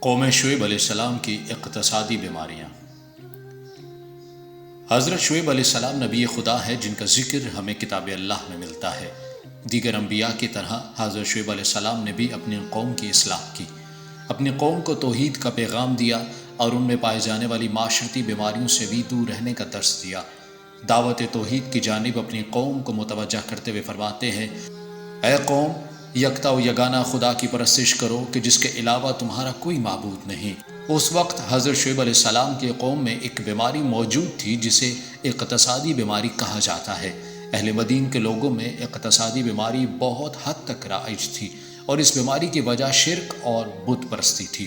قوم شعیب علیہ السلام کی اقتصادی بیماریاں۔ حضرت شعیب علیہ السلام نبی خدا ہے جن کا ذکر ہمیں کتاب اللہ میں ملتا ہے۔ دیگر انبیاء کی طرح حضرت شعیب علیہ السلام نے بھی اپنی قوم کی اصلاح کی، اپنی قوم کو توحید کا پیغام دیا اور ان میں پائے جانے والی معاشرتی بیماریوں سے بھی دور رہنے کا درس دیا۔ دعوت توحید کی جانب اپنی قوم کو متوجہ کرتے ہوئے فرماتے ہیں، اے قوم، یکتا و یگانہ خدا کی پرستش کرو کہ جس کے علاوہ تمہارا کوئی معبود نہیں۔ اس وقت حضرت شعیب علیہ السلام کی قوم میں ایک بیماری موجود تھی جسے اقتصادی بیماری کہا جاتا ہے۔ اہل مدین کے لوگوں میں اقتصادی بیماری بہت حد تک رائج تھی اور اس بیماری کی وجہ شرک اور بت پرستی تھی۔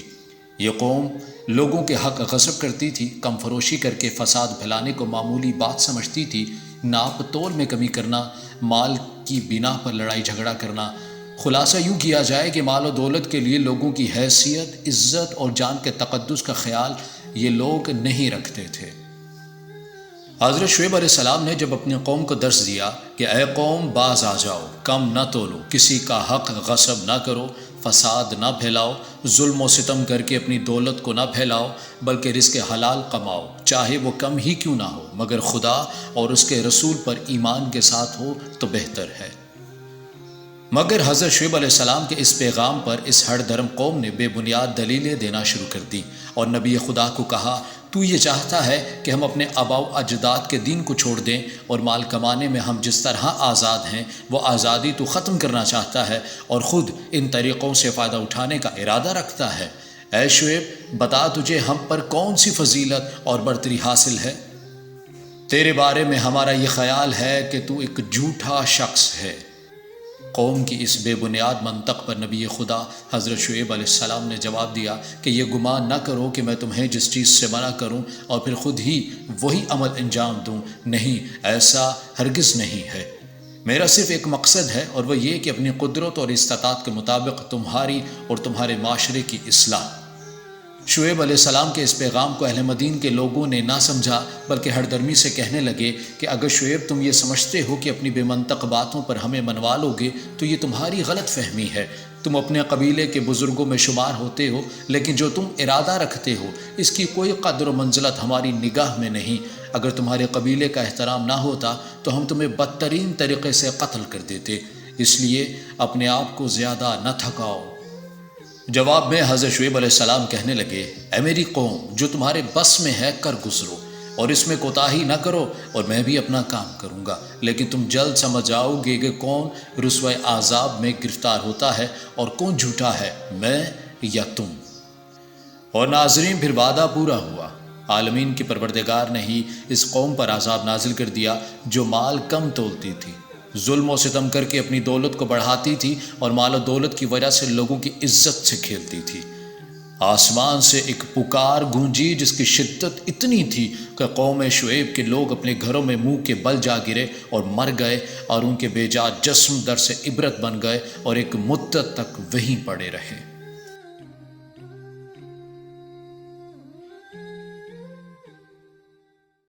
یہ قوم لوگوں کے حق غصب کرتی تھی، کم فروشی کر کے فساد پھیلانے کو معمولی بات سمجھتی تھی، ناپ تول میں کمی کرنا، مال کی بنا پر لڑائی جھگڑا کرنا۔ خلاصہ یوں کیا جائے کہ مال و دولت کے لیے لوگوں کی حیثیت، عزت اور جان کے تقدس کا خیال یہ لوگ نہیں رکھتے تھے۔ حضرت شعیب علیہ السلام نے جب اپنی قوم کو درس دیا کہ اے قوم، باز آ جاؤ، کم نہ تولو، کسی کا حق غصب نہ کرو، فساد نہ پھیلاؤ، ظلم و ستم کر کے اپنی دولت کو نہ پھیلاؤ، بلکہ رزق حلال کماؤ، چاہے وہ کم ہی کیوں نہ ہو، مگر خدا اور اس کے رسول پر ایمان کے ساتھ ہو تو بہتر ہے۔ مگر حضرت شعیب علیہ السلام کے اس پیغام پر اس ہر دھرم قوم نے بے بنیاد دلیلیں دینا شروع کر دی اور نبی خدا کو کہا، تو یہ چاہتا ہے کہ ہم اپنے آباء و اجداد کے دین کو چھوڑ دیں اور مال کمانے میں ہم جس طرح آزاد ہیں وہ آزادی تو ختم کرنا چاہتا ہے اور خود ان طریقوں سے فائدہ اٹھانے کا ارادہ رکھتا ہے۔ اے شعیب، بتا تجھے ہم پر کون سی فضیلت اور برتری حاصل ہے؟ تیرے بارے میں ہمارا یہ خیال ہے کہ تو ایک جھوٹا شخص ہے۔ قوم کی اس بے بنیاد منطق پر نبی خدا حضرت شعیب علیہ السلام نے جواب دیا کہ یہ گمان نہ کرو کہ میں تمہیں جس چیز سے منع کروں اور پھر خود ہی وہی عمل انجام دوں، نہیں، ایسا ہرگز نہیں ہے۔ میرا صرف ایک مقصد ہے اور وہ یہ کہ اپنی قدرت اور استطاعت کے مطابق تمہاری اور تمہارے معاشرے کی اصلاح۔ شعیب علیہ السلام کے اس پیغام کو اہل مدین کے لوگوں نے نہ سمجھا، بلکہ ہر درمی سے کہنے لگے کہ اگر شعیب تم یہ سمجھتے ہو کہ اپنی بے منطق باتوں پر ہمیں منوا لو گے تو یہ تمہاری غلط فہمی ہے۔ تم اپنے قبیلے کے بزرگوں میں شمار ہوتے ہو، لیکن جو تم ارادہ رکھتے ہو اس کی کوئی قدر و منزلت ہماری نگاہ میں نہیں۔ اگر تمہارے قبیلے کا احترام نہ ہوتا تو ہم تمہیں بدترین طریقے سے قتل کر دیتے، اس لیے اپنے آپ کو زیادہ نہ تھکاؤ۔ جواب میں حضرت شعیب علیہ السلام کہنے لگے، اے میری قوم، جو تمہارے بس میں ہے کر گزرو اور اس میں کوتاہی نہ کرو اور میں بھی اپنا کام کروں گا، لیکن تم جلد سمجھ جاؤ گے کہ کون رسوائے عذاب میں گرفتار ہوتا ہے اور کون جھوٹا ہے، میں یا تم۔ اور ناظرین، پھر وعدہ پورا ہوا۔ عالمین کے پروردگار نے ہی اس قوم پر عذاب نازل کر دیا جو مال کم تولتی تھی، ظلم و ستم کر کے اپنی دولت کو بڑھاتی تھی اور مال و دولت کی وجہ سے لوگوں کی عزت سے کھیلتی تھی۔ آسمان سے ایک پکار گونجی جس کی شدت اتنی تھی کہ قوم شعیب کے لوگ اپنے گھروں میں منہ کے بل جا گرے اور مر گئے اور ان کے بے جان جسم در سے عبرت بن گئے اور ایک مدت تک وہیں پڑے رہے۔